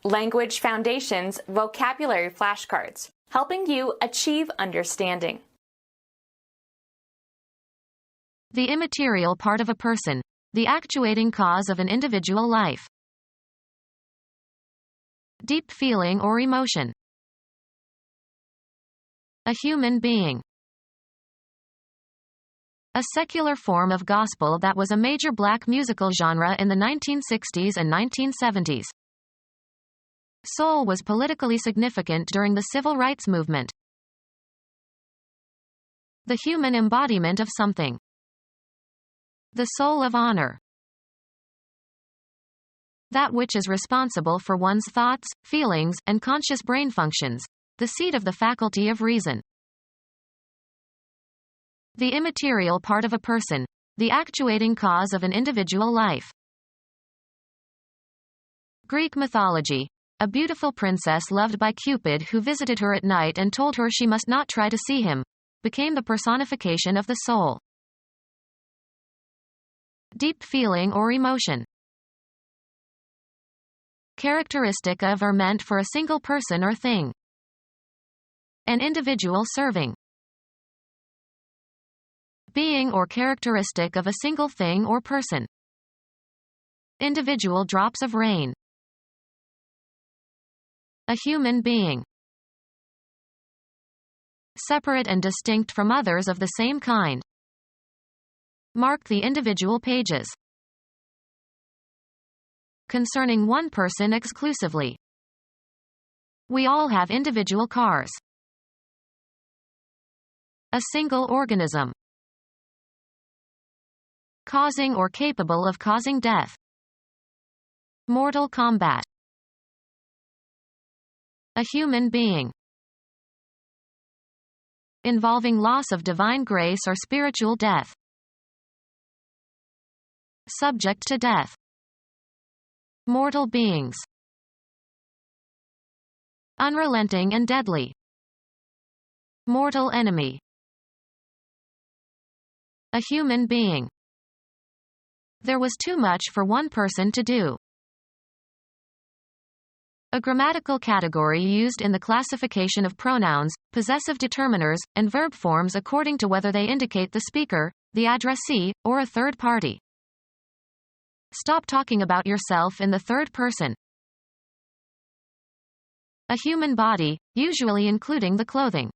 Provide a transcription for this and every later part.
Language Foundations Vocabulary Flashcards, helping you achieve understanding. The immaterial part of a person. The actuating cause of an individual life. Deep feeling or emotion. A human being. A secular form of gospel that was a major black musical genre in the 1960s and 1970s. Soul was politically significant during the civil rights movement. The human embodiment of something. The soul of honor. That which is responsible for one's thoughts, feelings, and conscious brain functions. The seat of the faculty of reason. The immaterial part of a person. The actuating cause of an individual life. Greek mythology. A beautiful princess loved by Cupid who visited her at night and told her she must not try to see him, became the personification of the soul. Deep feeling or emotion. Characteristic of or meant for a single person or thing. An individual serving. Being or characteristic of a single thing or person. Individual drops of rain. A human being. Separate and distinct from others of the same kind. Mark the individual pages. Concerning one person exclusively. We all have individual cars. A single organism. Causing or capable of causing death. Mortal combat. A human being. Involving loss of divine grace or spiritual death. Subject to death. Mortal beings. Unrelenting and deadly. Mortal enemy. A human being. There was too much for one person to do. A grammatical category used in the classification of pronouns, possessive determiners, and verb forms according to whether they indicate the speaker, the addressee, or a third party. Stop talking about yourself in the third person. A human body, usually including the clothing.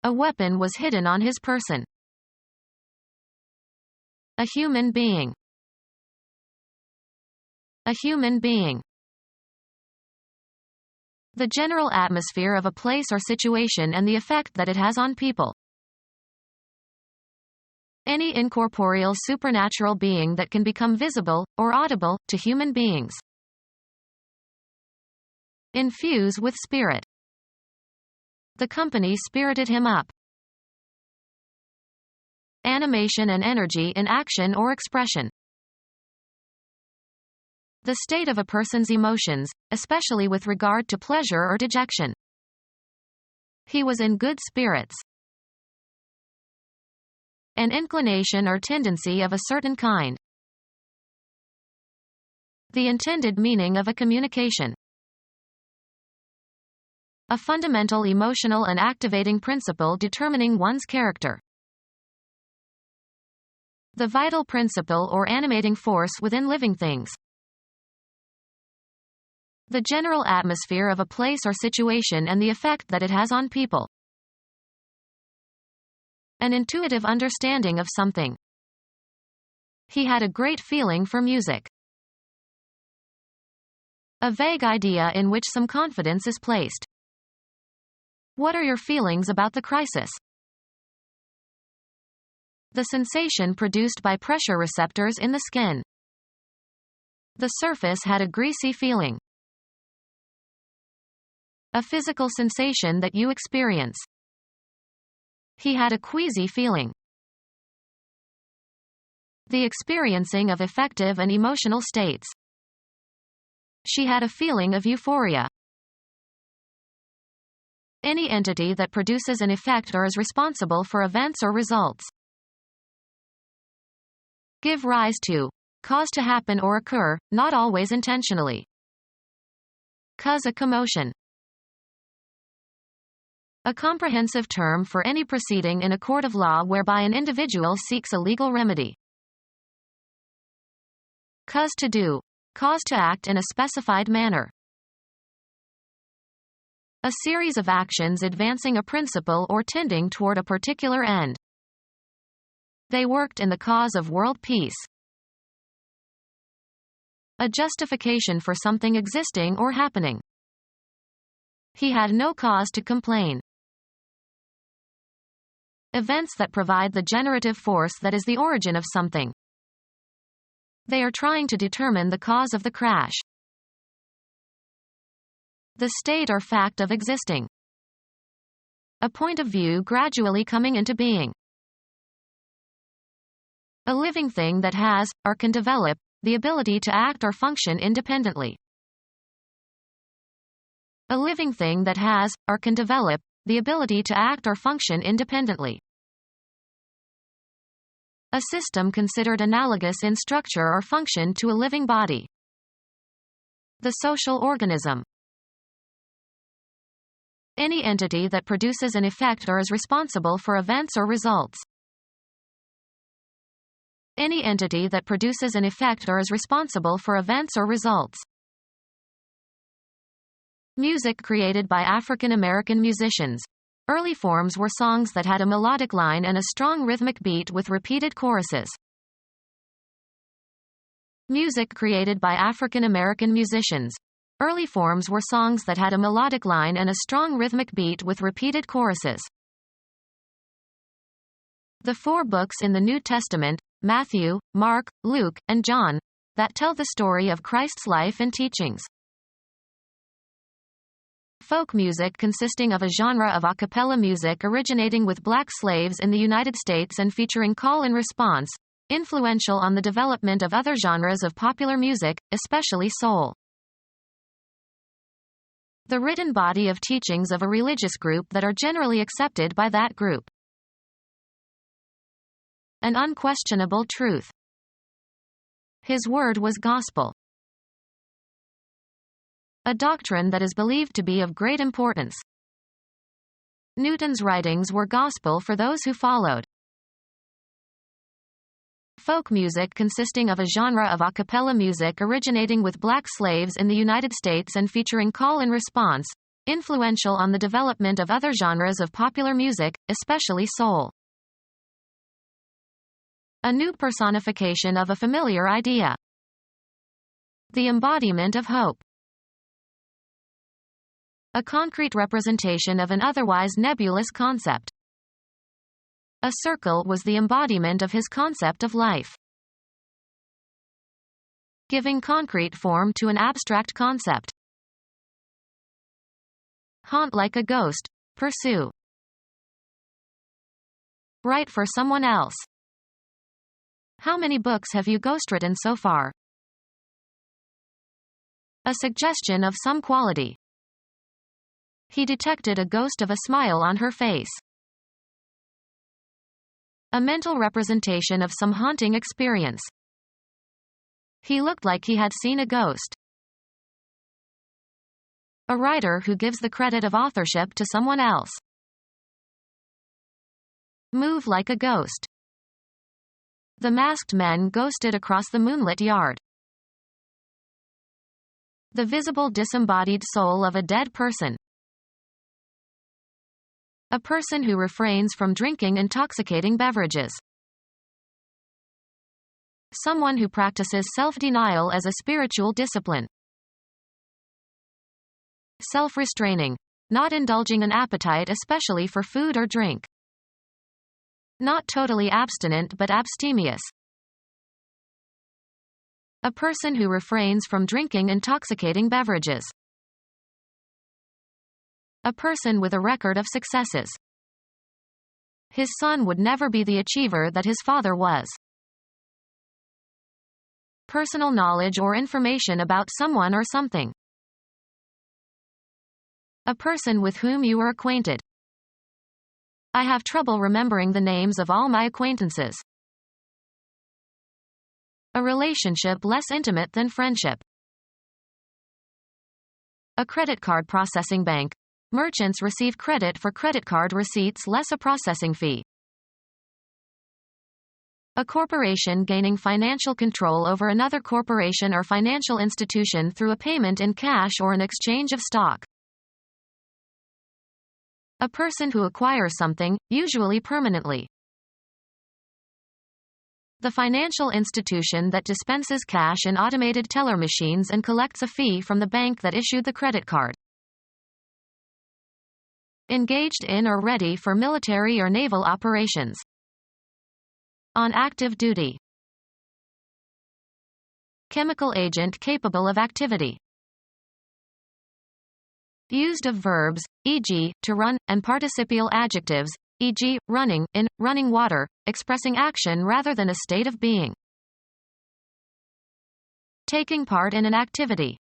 A weapon was hidden on his person. A human being. A human being. The general atmosphere of a place or situation and the effect that it has on people. Any incorporeal supernatural being that can become visible, or audible, to human beings. Infuse with spirit. The company spirited him up. Animation and energy in action or expression. The state of a person's emotions, especially with regard to pleasure or dejection. He was in good spirits. An inclination or tendency of a certain kind. The intended meaning of a communication. A fundamental emotional and activating principle determining one's character. The vital principle or animating force within living things. The general atmosphere of a place or situation and the effect that it has on people. An intuitive understanding of something. He had a great feeling for music. A vague idea in which some confidence is placed. What are your feelings about the crisis? The sensation produced by pressure receptors in the skin. The surface had a greasy feeling. A physical sensation that you experience. He had a queasy feeling. The experiencing of affective and emotional states. She had a feeling of euphoria. Any entity that produces an effect or is responsible for events or results. Give rise to. Cause to happen or occur, not always intentionally. Cause a commotion. A comprehensive term for any proceeding in a court of law whereby an individual seeks a legal remedy. Cause to do. Cause to act in a specified manner. A series of actions advancing a principle or tending toward a particular end. They worked in the cause of world peace. A justification for something existing or happening. He had no cause to complain. Events that provide the generative force that is the origin of something. They are trying to determine the cause of the crash. The state or fact of existing. A point of view gradually coming into being. A living thing that has, or can develop, the ability to act or function independently. A living thing that has, or can develop, the ability to act or function independently. A system considered analogous in structure or function to a living body. The social organism. Any entity that produces an effect or is responsible for events or results. Any entity that produces an effect or is responsible for events or results. Music created by African American musicians. Early forms were songs that had a melodic line and a strong rhythmic beat with repeated choruses. Music created by African American musicians. Early forms were songs that had a melodic line and a strong rhythmic beat with repeated choruses. The 4 books in the New Testament, Matthew, Mark, Luke, and John, that tell the story of Christ's life and teachings. Folk music consisting of a genre of a cappella music originating with black slaves in the United States and featuring call and response, influential on the development of other genres of popular music, especially soul. The written body of teachings of a religious group that are generally accepted by that group. An unquestionable truth. His word was gospel. A doctrine that is believed to be of great importance. Newton's writings were gospel for those who followed. Folk music consisting of a genre of a cappella music originating with black slaves in the United States and featuring call and response, influential on the development of other genres of popular music, especially soul. A new personification of a familiar idea. The embodiment of hope. A concrete representation of an otherwise nebulous concept. A circle was the embodiment of his concept of life. Giving concrete form to an abstract concept. Haunt like a ghost. Pursue. Write for someone else. How many books have you ghostwritten so far? A suggestion of some quality. He detected a ghost of a smile on her face. A mental representation of some haunting experience. He looked like he had seen a ghost. A writer who gives the credit of authorship to someone else. Move like a ghost. The masked men ghosted across the moonlit yard. The visible disembodied soul of a dead person. A person who refrains from drinking intoxicating beverages. Someone who practices self-denial as a spiritual discipline. Self-restraining. Not indulging an appetite especially for food or drink. Not totally abstinent but abstemious. A person who refrains from drinking intoxicating beverages. A person with a record of successes. His son would never be the achiever that his father was. Personal knowledge or information about someone or something. A person with whom you are acquainted. I have trouble remembering the names of all my acquaintances. A relationship less intimate than friendship. A credit card processing bank. Merchants receive credit for credit card receipts less a processing fee. A corporation gaining financial control over another corporation or financial institution through a payment in cash or an exchange of stock. A person who acquires something, usually permanently. The financial institution that dispenses cash in automated teller machines and collects a fee from the bank that issued the credit card. Engaged in or ready for military or naval operations. On active duty. Chemical agent capable of activity. Used of verbs, e.g., to run, and participial adjectives, e.g., running, in, running water, expressing action rather than a state of being. Taking part in an activity.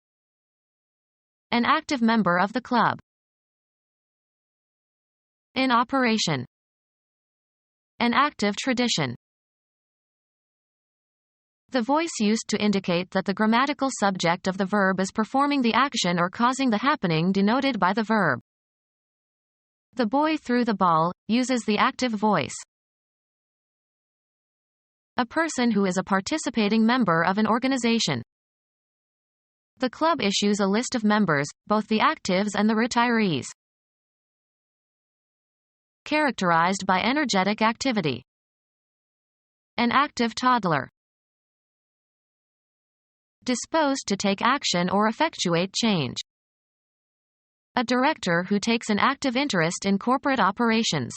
An active member of the club. In operation. An active tradition. The voice used to indicate that the grammatical subject of the verb is performing the action or causing the happening denoted by the verb. The boy threw the ball, uses the active voice. A person who is a participating member of an organization. The club issues a list of members, both the actives and the retirees. Characterized by energetic activity. An active toddler. Disposed to take action or effectuate change. A director who takes an active interest in corporate operations.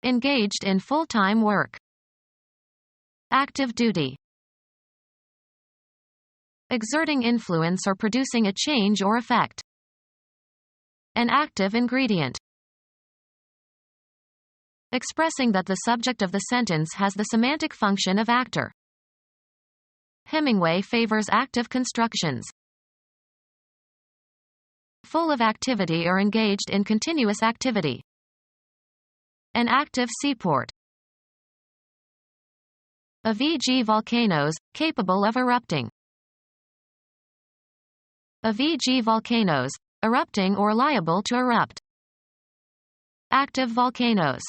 Engaged in full-time work. Active duty. Exerting influence or producing a change or effect. An active ingredient. Expressing that the subject of the sentence has the semantic function of actor. Hemingway favors active constructions. Full of activity or engaged in continuous activity. An active seaport. Of e.g. volcanoes, capable of erupting. Of e.g. volcanoes, erupting or liable to erupt. Active volcanoes.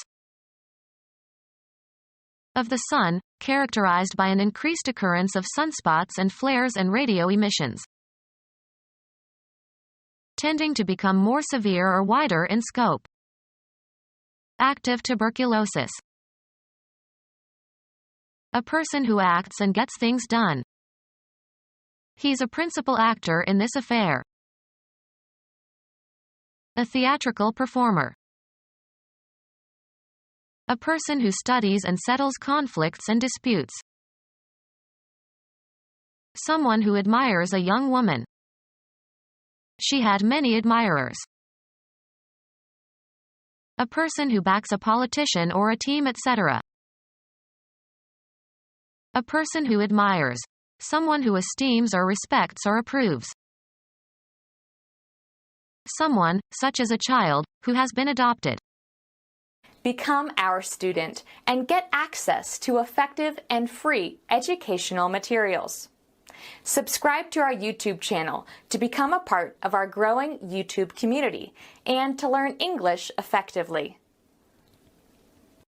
Of the sun, characterized by an increased occurrence of sunspots and flares and radio emissions. Tending to become more severe or wider in scope. Active tuberculosis. A person who acts and gets things done. He's a principal actor in this affair. A theatrical performer. A person who studies and settles conflicts and disputes. Someone who admires a young woman. She had many admirers. A person who backs a politician or a team, etc. A person who admires. Someone who esteems or respects or approves. Someone, such as a child, who has been adopted. Become our student and get access to effective and free educational materials. Subscribe to our YouTube channel to become a part of our growing YouTube community and to learn English effectively.